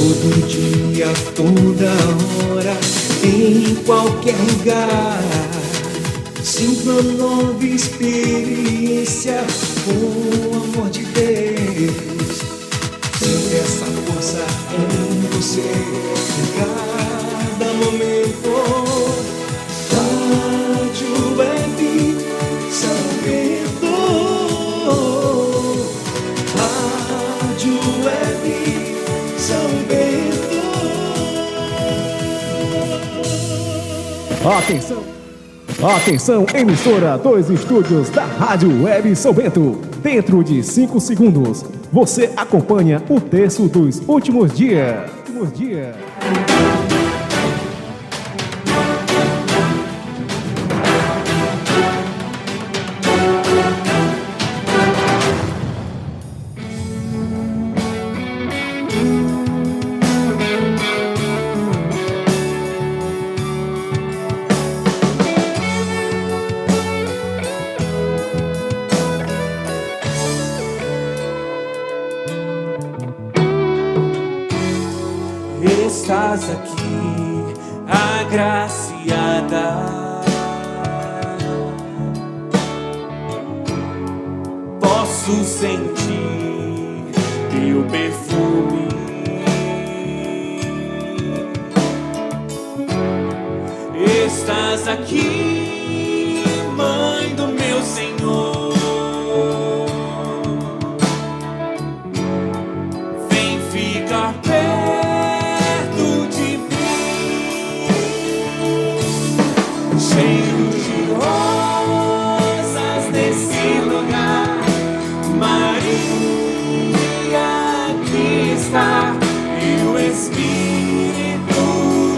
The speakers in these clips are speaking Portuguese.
todo dia, toda hora, em qualquer lugar. Sinto uma nova experiência com o amor de Deus. Sinto essa força em você em cada momento. Rádio Web São Bento. Rádio Web São Bento. Atenção! Atenção, emissora dos estúdios da Rádio Web São Bento. Dentro de 5 segundos, você acompanha o texto dos últimos dias. Estás aqui, agraciada. Posso sentir teu perfume. Estás aqui, Mãe do meu Senhor. Vem ficar perto. Cheio de rosas nesse lugar, Maria aqui está, e o Espírito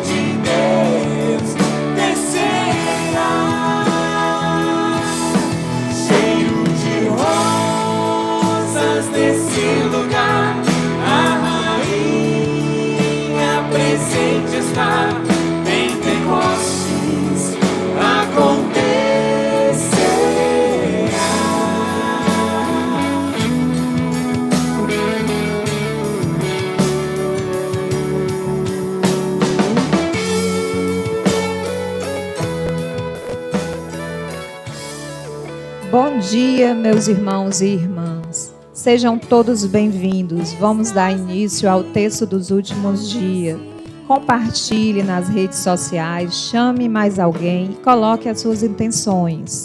de Deus descerá. Cheio de rosas nesse lugar, a Rainha presente está. Pentecostes acontecerá. Bom dia, meus irmãos e irmãs. Sejam todos bem-vindos. Vamos dar início ao texto dos últimos dias. Compartilhe nas redes sociais, chame mais alguém e coloque as suas intenções.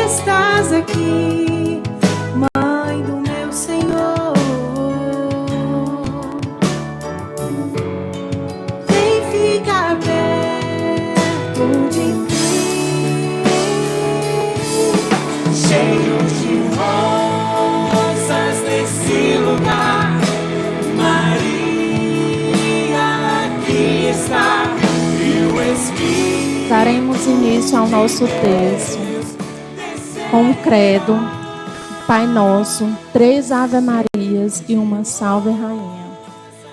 Estás aqui, Mãe do meu Senhor. Vem ficar perto de ti. Cheio de rosas nesse lugar, Maria aqui está, e o Espírito. Daremos início ao nosso texto com o credo, Pai Nosso, 3 Ave Marias e uma Salve Rainha.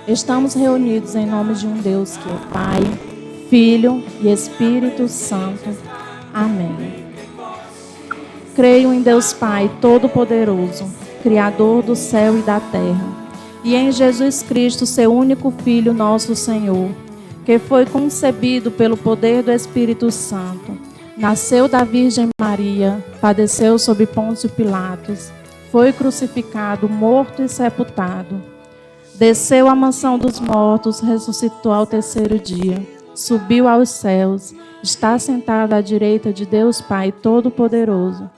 Estamos reunidos em nome de um Deus que é Pai, Filho e Espírito Santo. Amém. Creio em Deus Pai Todo-Poderoso, Criador do céu e da terra, e em Jesus Cristo, seu único Filho, nosso Senhor, que foi concebido pelo poder do Espírito Santo, nasceu da Virgem Maria, padeceu sob Pôncio Pilatos, foi crucificado, morto e sepultado, desceu à mansão dos mortos, ressuscitou ao 3º dia, subiu aos céus, está sentado à direita de Deus Pai Todo-Poderoso,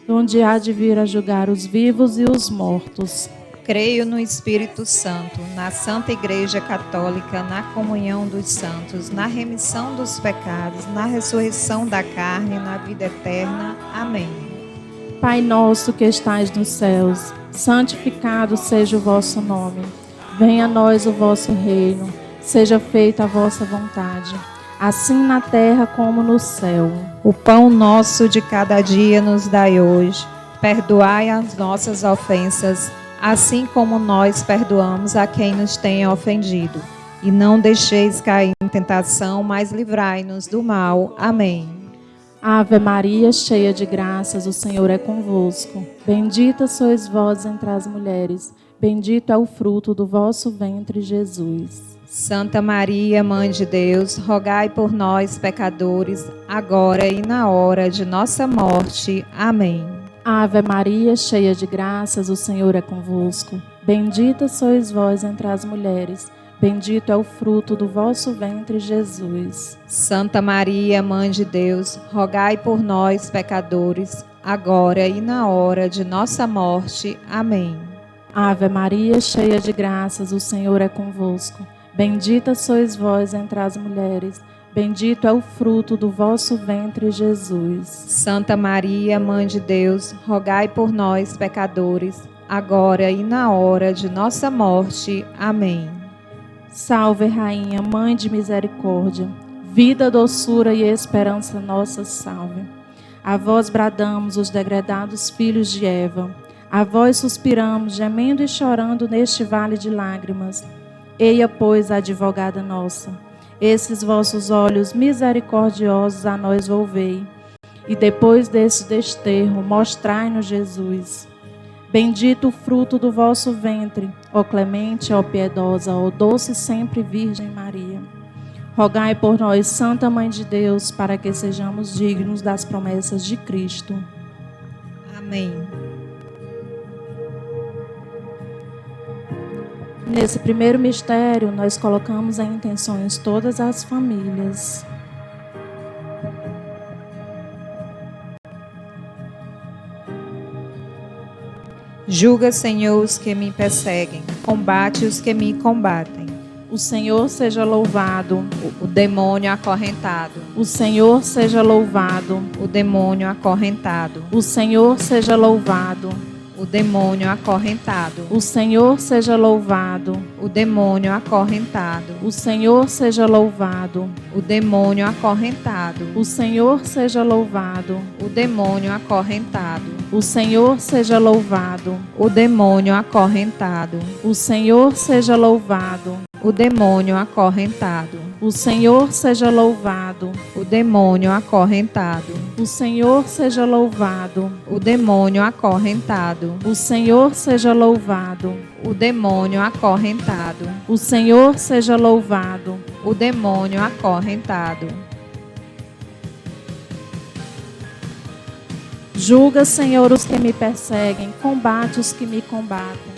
onde há de vir a julgar os vivos e os mortos. Creio no Espírito Santo, na Santa Igreja Católica, na comunhão dos santos, na remissão dos pecados, na ressurreição da carne, na vida eterna. Amém. Pai nosso que estais nos céus, santificado seja o vosso nome. Venha a nós o vosso reino, seja feita a vossa vontade, assim na terra como no céu. O pão nosso de cada dia nos dai hoje. Perdoai as nossas ofensas, assim como nós perdoamos a quem nos tem ofendido. E não deixeis cair em tentação, mas livrai-nos do mal. Amém. Ave Maria, cheia de graças, o Senhor é convosco. Bendita sois vós entre as mulheres, bendito é o fruto do vosso ventre, Jesus. Santa Maria, Mãe de Deus, rogai por nós, pecadores, agora e na hora de nossa morte. Amém. Ave Maria, cheia de graças, o Senhor é convosco. Bendita sois vós entre as mulheres, bendito é o fruto do vosso ventre, Jesus. Santa Maria, Mãe de Deus, rogai por nós, pecadores, agora e na hora de nossa morte. Amém. Ave Maria, cheia de graças, o Senhor é convosco. Bendita sois vós entre as mulheres, bendito é o fruto do vosso ventre, Jesus. Santa Maria, Mãe de Deus, rogai por nós, pecadores, agora e na hora de nossa morte. Amém. Salve, Rainha, Mãe de misericórdia, vida, doçura e esperança nossa, salve. A vós bradamos, os degredados filhos de Eva, a vós suspiramos, gemendo e chorando neste vale de lágrimas. Eia, pois, a advogada nossa, esses vossos olhos misericordiosos a nós volvei, e depois desse desterro, mostrai-nos Jesus. Bendito o fruto do vosso ventre, ó clemente, ó piedosa, ó doce sempre Virgem Maria. Rogai por nós, Santa Mãe de Deus, para que sejamos dignos das promessas de Cristo. Amém. Nesse primeiro mistério, nós colocamos em intenções todas as famílias. Julga, Senhor, os que me perseguem, combate os que me combatem. O Senhor seja louvado, O demônio acorrentado, o Senhor seja louvado, o demônio acorrentado, o Senhor seja louvado, o demônio acorrentado, o Senhor seja louvado, o demônio acorrentado, o Senhor seja louvado, o demônio acorrentado, o Senhor seja louvado, o demônio acorrentado, o Senhor seja louvado, o demônio acorrentado, o Senhor seja louvado, o demônio acorrentado, o Senhor seja louvado, o demônio acorrentado, o Senhor seja louvado, o demônio acorrentado, o Senhor seja louvado, o demônio acorrentado, o Senhor seja louvado, o demônio acorrentado. Julga, Senhor, os que me perseguem, combate os que me combatem.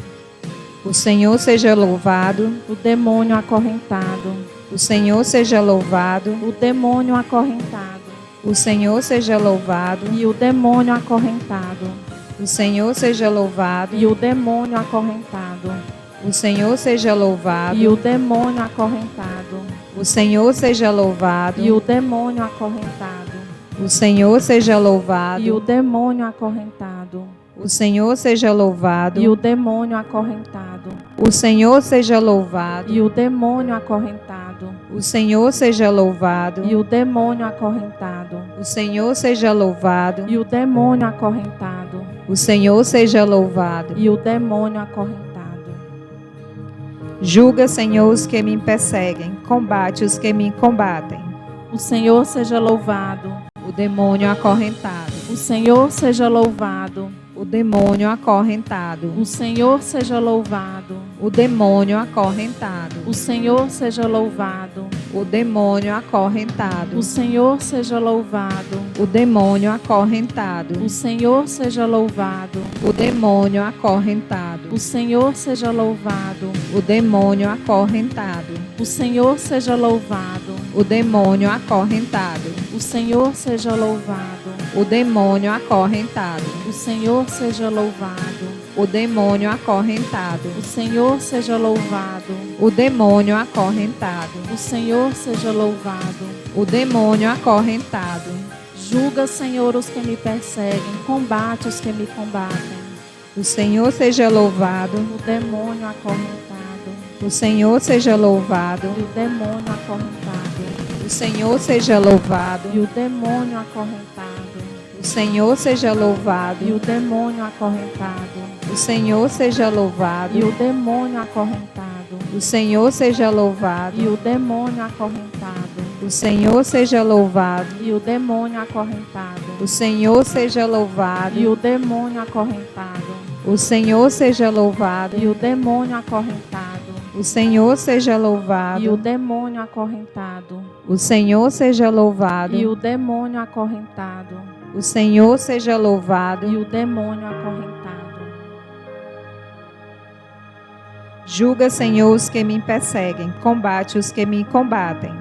O Senhor seja louvado, O demônio acorrentado, o Senhor seja louvado, o demônio acorrentado, o Senhor seja louvado, e o demônio acorrentado, o Senhor seja louvado, e o demônio acorrentado, o Senhor seja louvado, e o demônio acorrentado, o Senhor seja louvado, e o demônio acorrentado, o Senhor seja louvado, e o demônio acorrentado, o Senhor seja louvado, e o demônio acorrentado, o Senhor seja louvado, e o demônio acorrentado, o Senhor seja louvado, e o demônio acorrentado, o Senhor seja louvado, e o demônio acorrentado, o Senhor seja louvado. e o demônio acorrentado. Julga, Senhor, os que me perseguem, combate os que me combatem. O Senhor seja louvado, O demônio acorrentado, o Senhor seja louvado, o demônio acorrentado, o Senhor seja louvado, o demônio acorrentado, o Senhor seja louvado, o demônio acorrentado, o Senhor seja louvado, o demônio acorrentado, o Senhor seja louvado, o demônio acorrentado, o Senhor seja louvado, o demônio acorrentado, o Senhor seja louvado, o demônio acorrentado, o Senhor seja louvado, o demônio acorrentado, o Senhor seja louvado, o demônio acorrentado, o Senhor seja louvado, o demônio acorrentado, o Senhor seja louvado. o demônio acorrentado. Julga, Senhor, os que me perseguem, combate os que me combatem. O Senhor seja louvado, O demônio acorrentado, o Senhor seja louvado, e o demônio acorrentado, o Senhor seja louvado, e o demônio acorrentado, o Senhor seja louvado, e o demônio acorrentado, o Senhor seja louvado, e o demônio acorrentado, O Senhor seja louvado. E o demônio acorrentado. O Senhor seja louvado. E o demônio acorrentado. O Senhor seja louvado. E o demônio acorrentado. O Senhor seja louvado. E o demônio acorrentado. O Senhor seja louvado. E o demônio acorrentado. O Senhor seja louvado. E o demônio acorrentado. O Senhor seja louvado. E o demônio acorrentado. Julga, Senhor, os que me perseguem. Combate os que me combatem.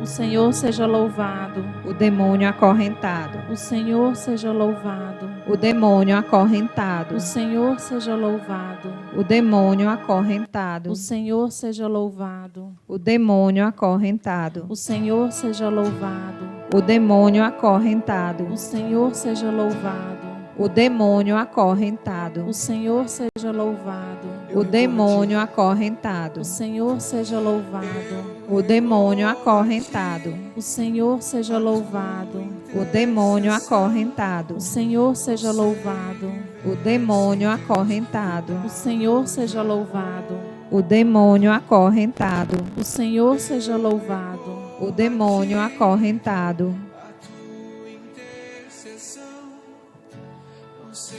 O Senhor seja louvado. O demônio acorrentado. O Senhor seja louvado. O demônio acorrentado. O Senhor seja louvado. O demônio acorrentado. O Senhor seja louvado. O demônio acorrentado. O Senhor seja louvado. O demônio acorrentado. O Senhor seja louvado. O demônio acorrentado. O Senhor seja louvado. O demônio acorrentado. O Senhor seja louvado. O demônio acorrentado. O Senhor seja louvado. O demônio acorrentado. O Senhor seja louvado. O demônio acorrentado. O Senhor seja louvado. O demônio acorrentado. O Senhor seja louvado. O demônio acorrentado.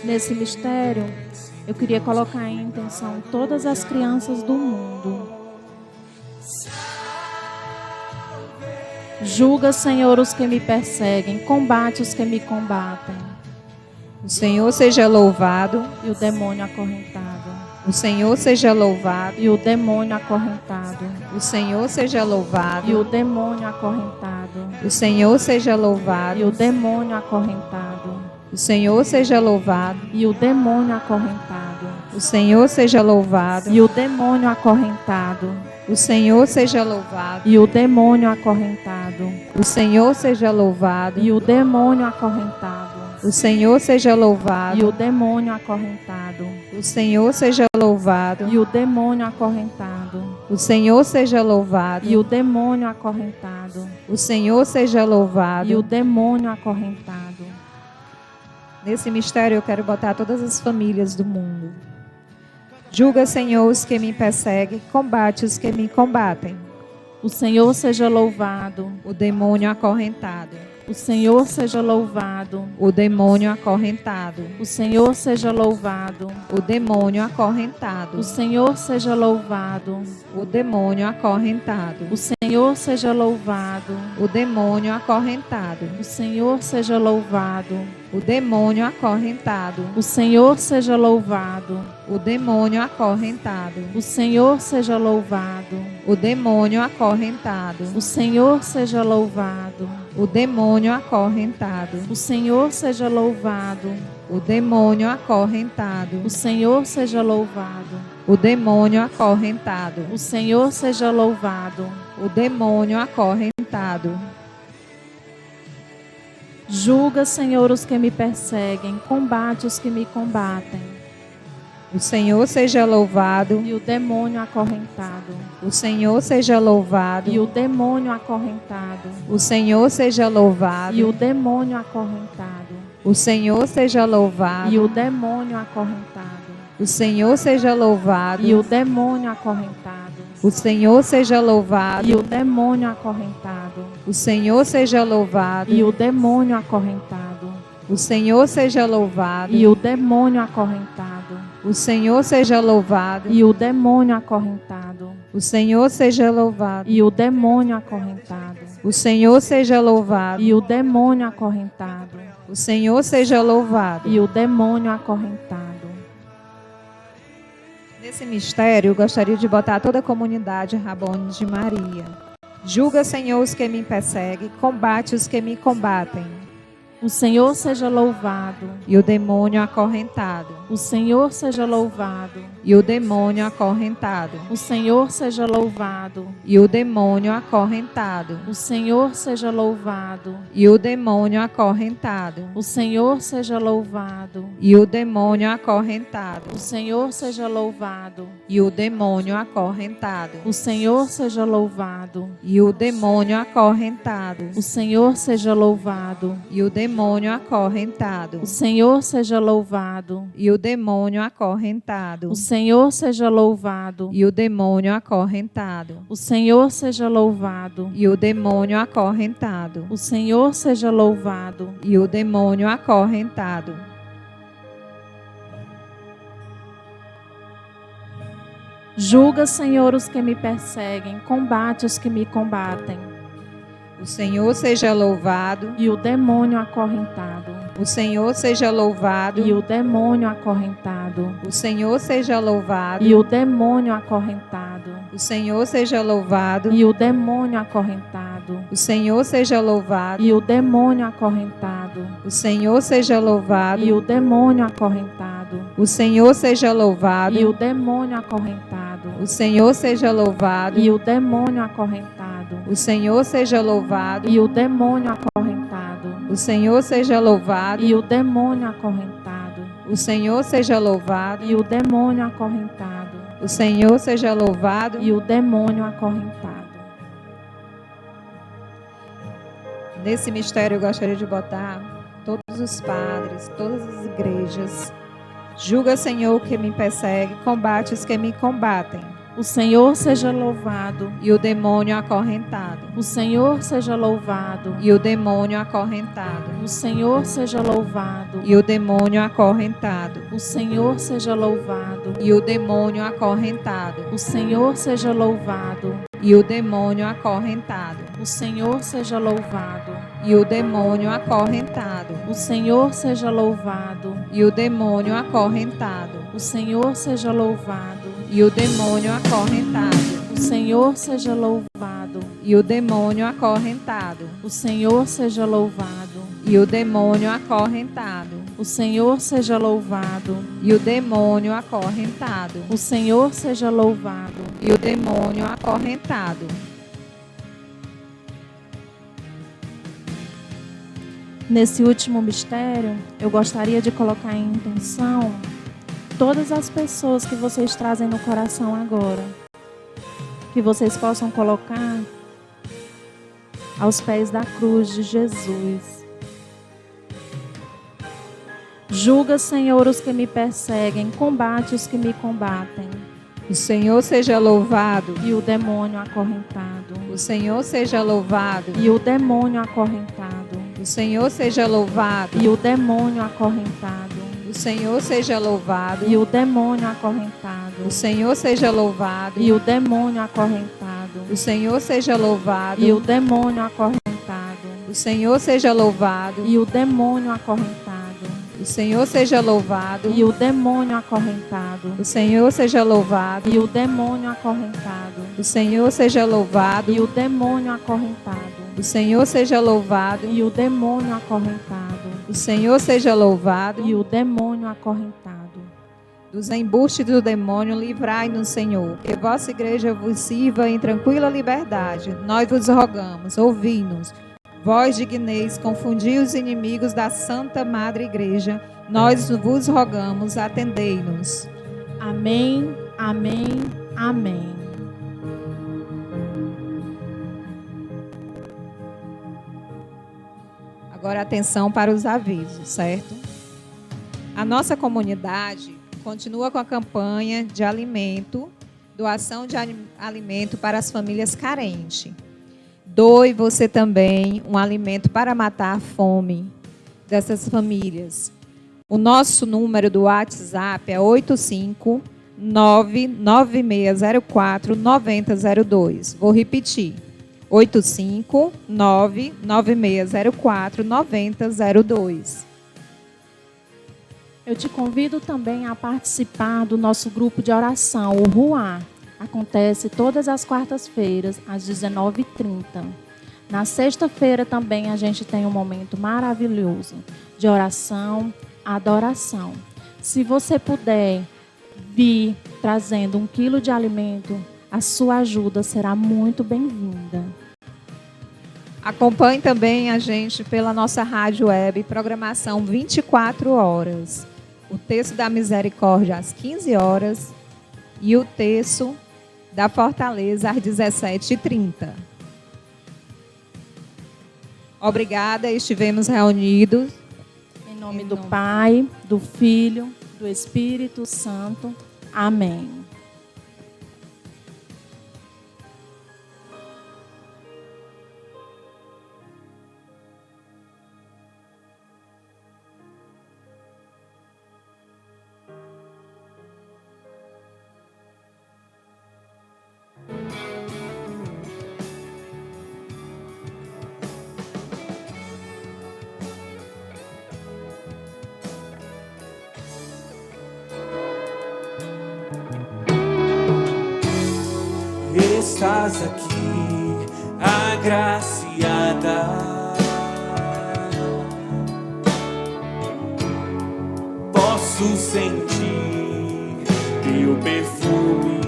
Nesse mistério, eu queria colocar em intenção todas as crianças do mundo. Julga, Senhor, os que me perseguem, combate os que me combatem. O Senhor seja louvado. E o demônio acorrentado. O Senhor seja louvado. E o demônio acorrentado. O Senhor seja louvado. E o demônio acorrentado. O Senhor seja louvado. E o demônio acorrentado. O Senhor seja louvado. E o demônio acorrentado. O Senhor seja louvado. E o demônio acorrentado. O Senhor seja louvado. E o demônio acorrentado. O Senhor seja louvado. E o demônio acorrentado. O Senhor seja louvado. E o demônio acorrentado. O Senhor seja louvado. E o demônio acorrentado. O Senhor seja louvado. E o demônio acorrentado. O Senhor seja louvado. E o demônio acorrentado. Nesse mistério eu quero botar todas as famílias do mundo. Julga, Senhor, os que me perseguem, combate os que me combatem. O Senhor seja louvado. O demônio acorrentado. O Senhor seja louvado. O demônio acorrentado. O Senhor seja louvado. O demônio acorrentado. O Senhor seja louvado. O demônio acorrentado. O Senhor seja louvado. O demônio acorrentado. O Senhor seja louvado. O demônio acorrentado. O Senhor seja louvado. O demônio acorrentado. O Senhor seja louvado. O demônio acorrentado. O Senhor seja louvado. O demônio acorrentado. O Senhor seja louvado. O demônio acorrentado. O Senhor seja louvado. O demônio acorrentado. O Senhor seja louvado. O demônio acorrentado. Julga, Senhor, os que me perseguem, combate os que me combatem. O Senhor seja louvado. E o demônio acorrentado. O Senhor seja louvado. E o demônio acorrentado. O Senhor seja louvado. E o demônio acorrentado. O Senhor seja louvado. E o demônio acorrentado. O Senhor seja louvado. E o demônio acorrentado. O Senhor seja louvado. E o demônio acorrentado. O Senhor seja louvado. E o demônio acorrentado. O Senhor seja louvado. E o demônio acorrentado. O Senhor seja louvado. E o demônio acorrentado. O Senhor seja louvado. E o demônio acorrentado. O Senhor seja louvado. E o demônio acorrentado. O Senhor seja louvado. E o demônio acorrentado. Nesse mistério, eu gostaria de botar toda a comunidade Rabone de Maria. Julga, Senhor, os que me perseguem, combate os que me combatem. O Senhor seja louvado. E o demônio acorrentado. O Senhor seja louvado. E o demônio acorrentado. O Senhor seja louvado. E o demônio acorrentado. O Senhor seja louvado. E o demônio acorrentado. O Senhor seja louvado. E o demônio acorrentado. O Senhor seja louvado. E o demônio acorrentado. O Senhor seja louvado. E o demônio acorrentado. O Senhor seja louvado. E o demônio demônio acorrentado. O Senhor seja louvado. E o demônio acorrentado. O Senhor seja louvado. E o demônio acorrentado. O Senhor seja louvado. E o demônio acorrentado. O Senhor seja louvado. E o demônio acorrentado. Julga, Senhor, os que me perseguem, combate os que me combatem. O Senhor seja louvado. E o demônio acorrentado. O Senhor seja louvado. E o demônio acorrentado. O Senhor seja louvado. E o demônio acorrentado. O Senhor seja louvado. E o demônio acorrentado. O Senhor seja louvado. E o demônio acorrentado. O Senhor seja louvado. E o demônio acorrentado. O Senhor seja louvado. E o demônio acorrentado. O Senhor seja louvado. E o demônio acorrentado. O Senhor seja louvado. E o demônio acorrentado. O Senhor seja louvado. E o demônio acorrentado. O Senhor seja louvado. E o demônio acorrentado. O Senhor seja louvado. E o demônio acorrentado. Nesse mistério eu gostaria de botar todos os padres, todas as igrejas. Julga, Senhor, o que me persegue, combate os que me combatem. O Senhor seja louvado. E o demônio acorrentado. O Senhor seja louvado. E o demônio acorrentado. O Senhor seja louvado. E o demônio acorrentado. O Senhor seja louvado. E o demônio acorrentado. O Senhor seja louvado. E o demônio acorrentado. O Senhor seja louvado. E o demônio acorrentado. O Senhor seja louvado. E o demônio acorrentado. O Senhor seja louvado. E o demônio acorrentado. O Senhor seja louvado. E o demônio acorrentado. O Senhor seja louvado. E o demônio acorrentado. O Senhor seja louvado. E o demônio acorrentado. O Senhor seja louvado. E o demônio acorrentado. Nesse último mistério, eu gostaria de colocar em intenção todas as pessoas que vocês trazem no coração agora. Que vocês possam colocar aos pés da cruz de Jesus. Julga, Senhor, os que me perseguem, combate os que me combatem. O Senhor seja louvado. E o demônio acorrentado. O Senhor seja louvado. E o demônio acorrentado. O Senhor seja louvado. E o demônio acorrentado. O Senhor seja louvado. E o demônio acorrentado. O Senhor seja louvado. E o demônio acorrentado. O Senhor seja louvado. E o demônio acorrentado. O Senhor seja louvado. E o demônio acorrentado. O Senhor seja louvado. E o demônio acorrentado. O Senhor seja louvado. E o demônio acorrentado. O Senhor seja louvado. E o demônio acorrentado. O Senhor seja louvado. E o demônio acorrentado. O Senhor seja louvado. E o demônio acorrentado. Dos embustes do demônio, livrai-nos, Senhor. Que vossa igreja vos sirva em tranquila liberdade. Nós vos rogamos, ouvi-nos. Vós digneis confundir os inimigos da Santa Madre Igreja. Nós vos rogamos, atendei-nos. Amém, amém, amém. Agora atenção para os avisos, certo? A nossa comunidade continua com a campanha de alimento, doação de alimento para as famílias carentes. Doe você também um alimento para matar a fome dessas famílias. O nosso número do WhatsApp é 859-9604-9002. Vou repetir. 859-9604-9002. Eu te convido também a participar do nosso grupo de oração, o Ruá. Acontece todas as quartas-feiras, às 19h30. Na sexta-feira também a gente tem um momento maravilhoso de oração, adoração. Se você puder vir trazendo 1 quilo de alimento, a sua ajuda será muito bem-vinda. Acompanhe também a gente pela nossa rádio web, programação 24 horas. O Terço da Misericórdia às 15 horas e o Terço da Fortaleza às 17h30. Obrigada, estivemos reunidos. Em nome do Pai, do Filho, do Espírito Santo. Amém. Estás aqui, agraciada. Posso sentir teu perfume.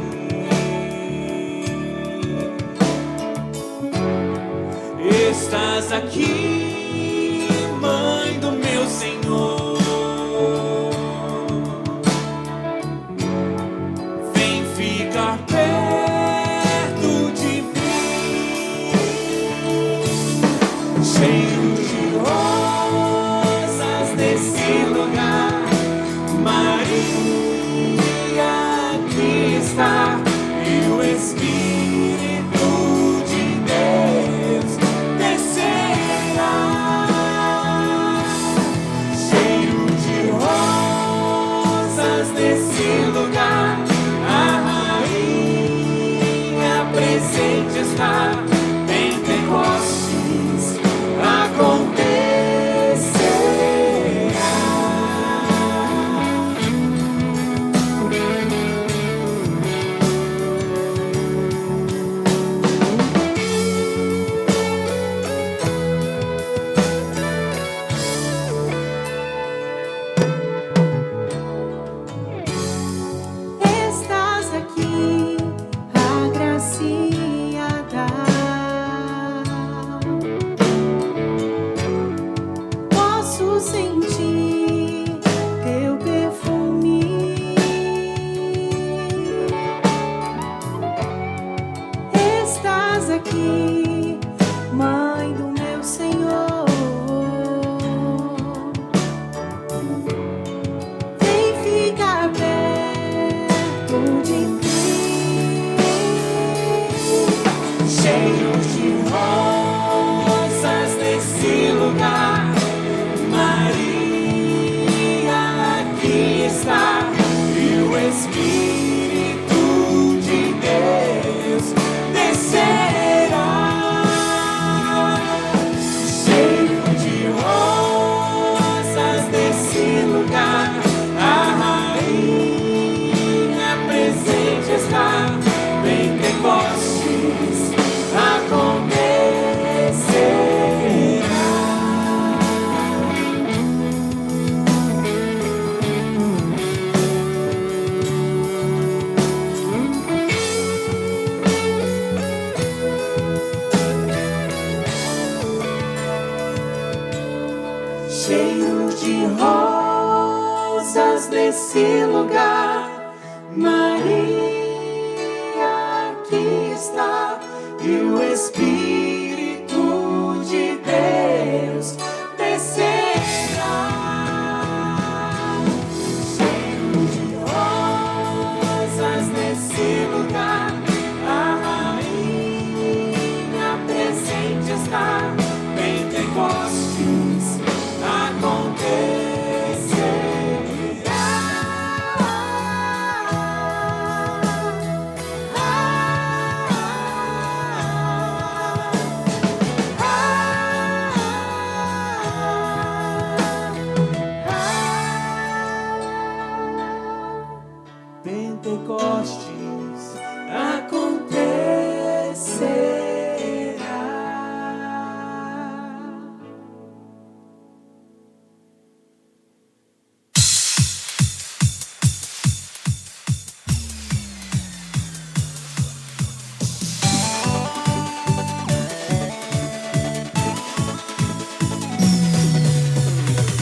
Estás aqui, Mãe do meu Senhor. Vem ficar perto de mim, cheio de rosas nesse lugar. Maria, aqui está, e o Espírito de Deus descerá, cheio de rosas nesse lugar. A rainha presente está, Pentecostes acontecerá. Estás aqui, agraciada. Posso sentir teu perfume. Estás aqui, Mãe do meu Senhor. Vem ficar perto de mim, Cheio de rosas nesse lugar. Maria, aqui está, e o Espírito de Deus descerá, cheio de rosas nesse lugar. A rainha presente está, Pentecostes acontecerá. Cheio de rosas nesse lugar. Maria, aqui está, e o Espírito de Deus descerá, cheio de rosas nesse lugar. A rainha presente está, Pentecostes Pentecostes acontecerá.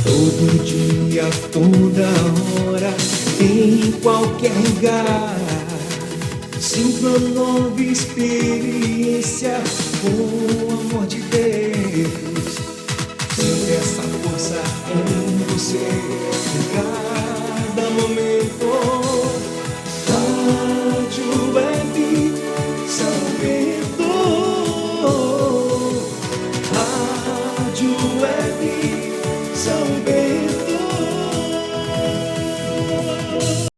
Todo dia, toda hora, em qualquer lugar. Sinto uma nova experiência com o amor de Deus. esperança em você em cada momento. Rádio Web São Bento. Rádio Web São Bento.